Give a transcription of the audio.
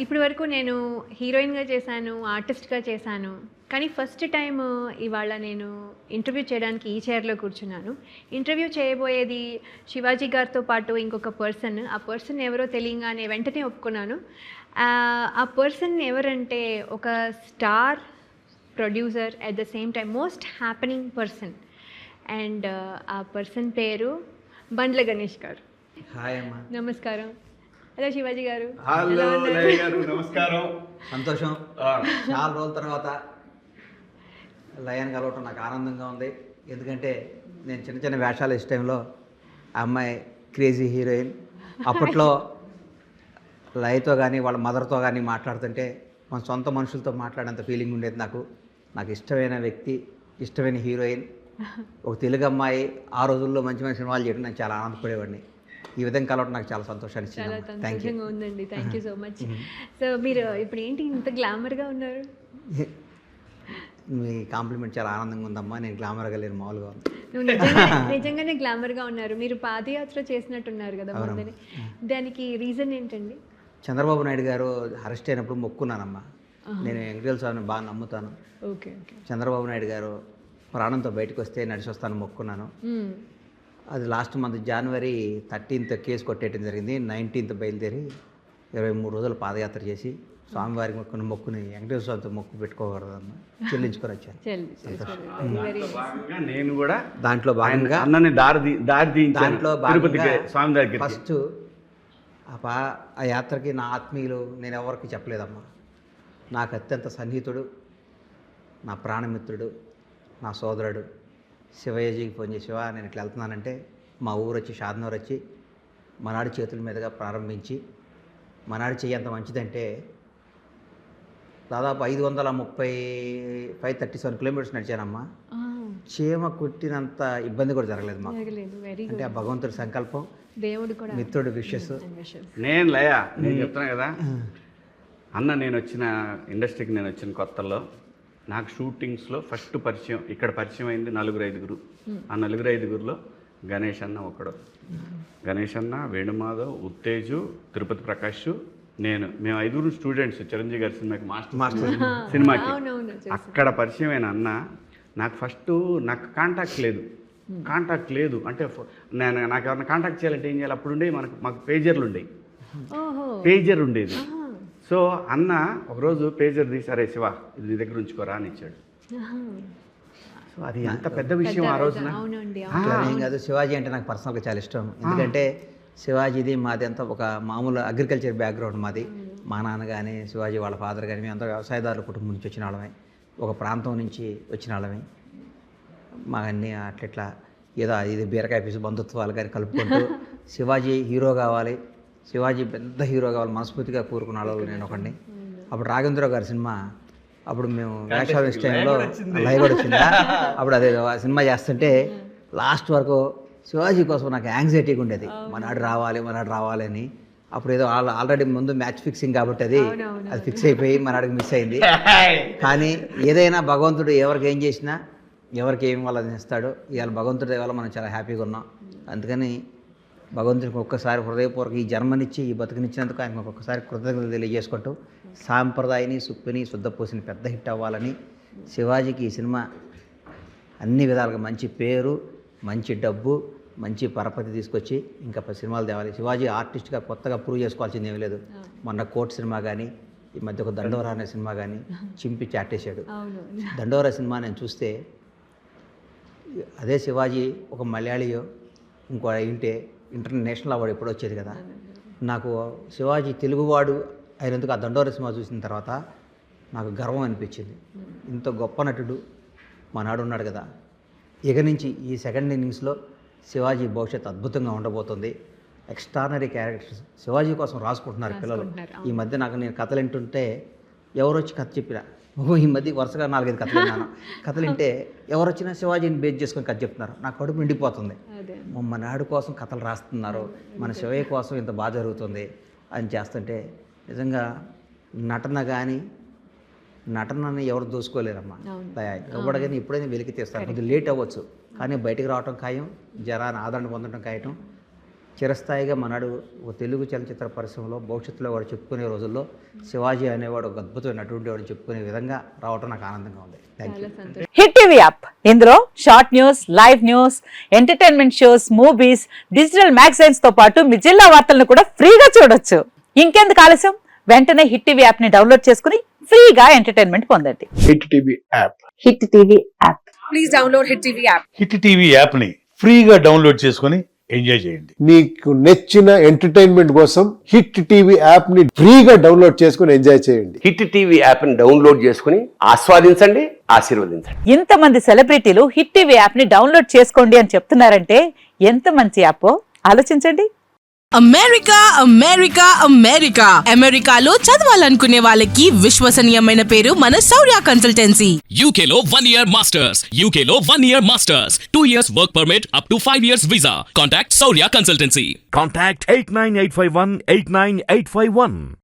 ఇప్పటి వరకు నేను హీరోయిన్‌గా చేశాను, ఆర్టిస్ట్‌గా చేశాను. కానీ ఫస్ట్ టైమ్ ఇవాళ నేను ఇంటర్వ్యూ చేయడానికి ఈ చైర్‌లో కూర్చున్నాను. ఇంటర్వ్యూ చేయబోయేది శివాజీ గారితో పాటు ఇంకొక పర్సన్. ఆ పర్సన్ ఎవరో తెలియంగానే వెంటనే ఒప్పుకున్నాను. ఆ పర్సన్ ఎవరంటే ఒక star producer at the same time most happening person. And ఆ పర్సన్ పేరు బండ్ల గణేష్ గారు. హాయ్ అమ్మా. నమస్కారం. హలో శివాజీ గారు. హలో లయ గారు, నమస్కారం. సంతోషం. చాలా రోజుల తర్వాత లయని కలవటం నాకు ఆనందంగా ఉంది. ఎందుకంటే నేను చిన్న చిన్న వేషాలు ఇష్ట టైంలో ఆ అమ్మాయి క్రేజీ హీరోయిన్. అప్పట్లో లయతో కానీ వాళ్ళ మదర్తో కానీ మాట్లాడుతుంటే మన సొంత మనుషులతో మాట్లాడేంత ఫీలింగ్ ఉండేది నాకు. నాకు ఇష్టమైన వ్యక్తి, ఇష్టమైన హీరోయిన్, ఒక తెలుగు అమ్మాయి. ఆ రోజుల్లో మంచి మంచి సినిమాలు చేయడం నేను చాలా ఆనందపడేవాడిని. ఈ విధంగా కలవడం నాకు చాలా సంతోషాన్ని ఇచ్చింది. చాలా సంతోషంగా ఉందండి. Thank you so much. So మీరు ఇప్పుడు ఏంటి ఇంత గ్లామర్గా ఉన్నారు? మీ కాంప్లిమెంట్ చాలా ఆనందంగా ఉందమ్మా. నేను గ్లామర్గా లేను, మామూలుగా ఉంది. నువ్వు నిజంగానే గ్లామర్గా ఉన్నారు. మీరు పాదయాత్ర చేసినట్టున్నారు కదా ముందని. దానికి రీజన్ ఏంటండి? చంద్రబాబు నాయుడు గారు అరెస్ట్ అయినప్పుడు మొక్కున్నానమ్మా. నేను వెంకటేశ్వర స్వామిని బాగా నమ్ముతాను. Okay okay. చంద్రబాబు నాయుడు గారు ప్రాణంతో బయటకు వస్తే నడిచి వస్తాను మొక్కున్నాను. అది లాస్ట్ మంత్ జనవరి 13th కేసు కొట్టేయడం జరిగింది. 19th బయలుదేరి 23 రోజులు పాదయాత్ర చేసి స్వామివారికి మొక్కుని వెంకటేశ్వర స్వామితో మొక్కు పెట్టుకోకూడదన్న చెల్లించుకొని వచ్చాను. నేను కూడా దాంట్లో భాగంగా అన్నని దాంట్లో స్వామి దగ్గర ఫస్ట్ ఆ యాత్రకి నా ఆత్మీయులు నేను ఎవరికి చెప్పలేదమ్మా. నాకు అత్యంత సన్నిహితుడు, నా ప్రాణమిత్రుడు, నా సోదరుడు శివయ్యజీకి ఫోన్ చేసి, శివ నేను ఇట్లా వెళ్తున్నానంటే మా ఊరు వచ్చి షాద్నగర్ వచ్చి మనాడి చేతుల మీదుగా ప్రారంభించి, మనాడి చెయ్యి ఎంత మంచిదంటే దాదాపు 537 కిలోమీటర్స్ నడిచానమ్మా. చీమ కుట్టినంత ఇబ్బంది కూడా జరగలేదు మాకు. అంటే ఆ భగవంతుడి సంకల్పం, దేవుడు కూడా, మిత్రుడు విషెస్. నేను చెప్తున్నా కదా అన్న, నేను వచ్చిన ఇండస్ట్రీకి నేను వచ్చిన కొత్తలో నాకు షూటింగ్స్లో ఫస్ట్ పరిచయం ఇక్కడ పరిచయం అయింది 4-5. ఆ 4-5లో గణేష్ అన్న ఒకడు. గణేష్ అన్న, వేణుమాధవ్, ఉత్తేజు, తిరుపతి ప్రకాష్, మేము 5 స్టూడెంట్స్ చిరంజీవి గారి సినిమాకి మాస్టర్ సినిమాకి. అక్కడ పరిచయమైన అన్న నాకు ఫస్ట్ నాకు కాంటాక్ట్ లేదు అంటే నాకు ఎవరైనా కాంటాక్ట్ చేయాలంటే ఏం చేయాలి? అప్పుడు మాకు పేజర్లు ఉండేది. సో అన్న ఒకరోజు పేజర్ తీసి, అరే శివ ఇది నీ దగ్గర ఉంచుకోరా అని ఇచ్చాడు. సో అది అంత పెద్ద విషయం ఆ రోజున. ఏం కాదు, శివాజీ అంటే నాకు పర్సనల్గా చాలా ఇష్టం. ఎందుకంటే శివాజీది మాది అంతా ఒక మామూలు అగ్రికల్చర్ బ్యాక్గ్రౌండ్ మాది. మా నాన్న కానీ శివాజీ వాళ్ళ ఫాదర్ కానీ మేమంతా వ్యవసాయదారుల కుటుంబం నుంచి వచ్చిన వాళ్ళమే, ఒక ప్రాంతం నుంచి వచ్చిన వాళ్ళమే. మా అన్నీ అట్లా ఏదో ఇది బీరకాయ పీసు బంధుత్వాలు కానీ కలుపుకుంటూ శివాజీ హీరో కావాలి, శివాజీ పెద్ద హీరో కావాలి మనస్ఫూర్తిగా కోరుకున్న వాళ్ళు నేను ఒకడిని. అప్పుడు రాఘవేంద్రరావు గారి సినిమా, అప్పుడు మేము వేషాలు ఇష్ట టైంలో లైవ్ కూడా వచ్చిందా, అప్పుడు అదే సినిమా చేస్తుంటే లాస్ట్ వరకు శివాజీ కోసం నాకు యాంగ్జైటీగా ఉండేది. మనాడు రావాలి అని. అప్పుడు ఏదో ఆల్రెడీ ముందు మ్యాచ్ ఫిక్సింగ్ కాబట్టి అది ఫిక్స్ అయిపోయి మనాడికి మిస్ అయింది. కానీ ఏదైనా భగవంతుడు ఎవరికి ఏం చేసినా ఎవరికి ఏం వాళ్ళని ఇస్తాడో. ఇవాళ భగవంతుడి వల్ల మనం చాలా హ్యాపీగా ఉన్నాం. అందుకని భగవంతుడికి ఒక్కసారి హృదయపూర్వక ఈ జన్మనిచ్చి ఈ బతుకునిచ్చినందుకు ఆయనకు ఒక్కసారి కృతజ్ఞతలు తెలియజేసుకుంటూ, సాంప్రదాయని సుప్పిని శుద్ధపూసిని పెద్ద హిట్ అవ్వాలని, శివాజీకి ఈ సినిమా అన్ని విధాలుగా మంచి పేరు, మంచి డబ్బు, మంచి పరపతి తీసుకొచ్చి ఇంకా సినిమాలు తేవాలి. శివాజీ ఆర్టిస్ట్గా కొత్తగా ప్రూవ్ చేసుకోవాల్సింది ఏమీ లేదు. మొన్న కోర్ట్ సినిమా కానీ, ఈ మధ్య ఒక దండోరా అనే సినిమా కానీ చింపి చాటేశాడు. దండోరా సినిమా నేను చూస్తే అదే శివాజీ ఒక మలయాళీయో ఇంకో ఇంటే ఇంటర్నేషనల్ అవార్డు ఎప్పుడు వచ్చేది కదా. నాకు శివాజీ తెలుగువాడు అయినందుకు ఆ దండోరా సినిమా చూసిన తర్వాత నాకు గర్వం అనిపించింది. ఇంత గొప్ప నటుడు మనాడు ఉన్నాడు కదా. ఇక నుంచి ఈ సెకండ్ ఇన్నింగ్స్లో శివాజీ భవిష్యత్తు అద్భుతంగా ఉండబోతుంది. ఎక్స్ట్రానరీ క్యారెక్టర్స్ శివాజీ కోసం రాసుకుంటున్నారు పిల్లలు. ఈ మధ్య నేను కథలు వింటుంటే ఎవరు వచ్చి కథ చెప్పినా, ఈ మధ్య వరుసగా 4-5 కథలు విన్నాను. కథలు వింటే ఎవరు వచ్చినా శివాజీని బేస్ చేసుకొని కథ చెప్తున్నారు. నా కడుపు నిండిపోతుంది. మన నాడు కోసం కథలు రాస్తున్నారు, మన శివయ్య కోసం ఇంత బాగా జరుగుతుంది అని చేస్తుంటే నిజంగా నటనని ఎవరు దోసుకోలేరమ్మా. ఎవరికైనా ఎప్పుడైనా వెలికి తీస్తారు. కొద్దిగా లేట్ అవ్వచ్చు కానీ బయటికి రావటం ఖాయం, జనాన్ని ఆదరణ పొందడం ఖాయం. చిరస్థాయిగా మనాడు ఒక తెలుగు చలనచిత్ర పరిశ్రమలో భవిష్యత్తులో వాడు చెప్పుకునే రోజుల్లో శివాజీ అనేవాడు ఒక అద్భుతమైన నటుడు వాడు చెప్పుకునే విధంగా రావటం నాకు ఆనందంగా ఉంది. Thank you. చాలా సంతోషం. హిట్ టీవీ యాప్ ఇందులో short news, live news, entertainment shows, movies, digital magazines తో పాటు మీ జిల్లా వార్తలను కూడా ఫ్రీగా చూడొచ్చు. ఇంకెందుకు ఆలస్యం, వెంటనే హిట్ టీవీ యాప్ ని డౌన్లోడ్ చేసుకుని ఫ్రీగా ఎంటర్టైన్మెంట్ పొందండి. Hit TV app. Hit TV app. Hit TV యాప్ని ఫ్రీగా డౌన్లోడ్ చేసుకొని ఎంజాయ్ చేయండి. మీకు నచ్చిన ఎంటర్టైన్మెంట్ కోసం హిట్ టీవీ యాప్ ని ఫ్రీగా డౌన్లోడ్ చేసుకుని ఎంజాయ్ చేయండి. హిట్ టీవీ యాప్ని డౌన్లోడ్ చేసుకుని ఆస్వాదించండి, ఆశీర్వదించండి. ఇంతమంది సెలబ్రిటీలు హిట్ టీవీ యాప్ ని డౌన్లోడ్ చేసుకోండి అని చెప్తున్నారంటే ఎంత మంచి యాప్ ఆలోచించండి. అమెరికా అమెరికా అమెరికా అమెరికాలో చదవాలనుకునే వాళ్ళకి విశ్వసనీయమైన పేరు మన శౌర్య కన్సల్టెన్సీ. UK లో 1 year masters. UK లో 1 year masters. 2 years work permit up to 5 years visa. Contact Saurya Consultancy. Contact 89851 89851.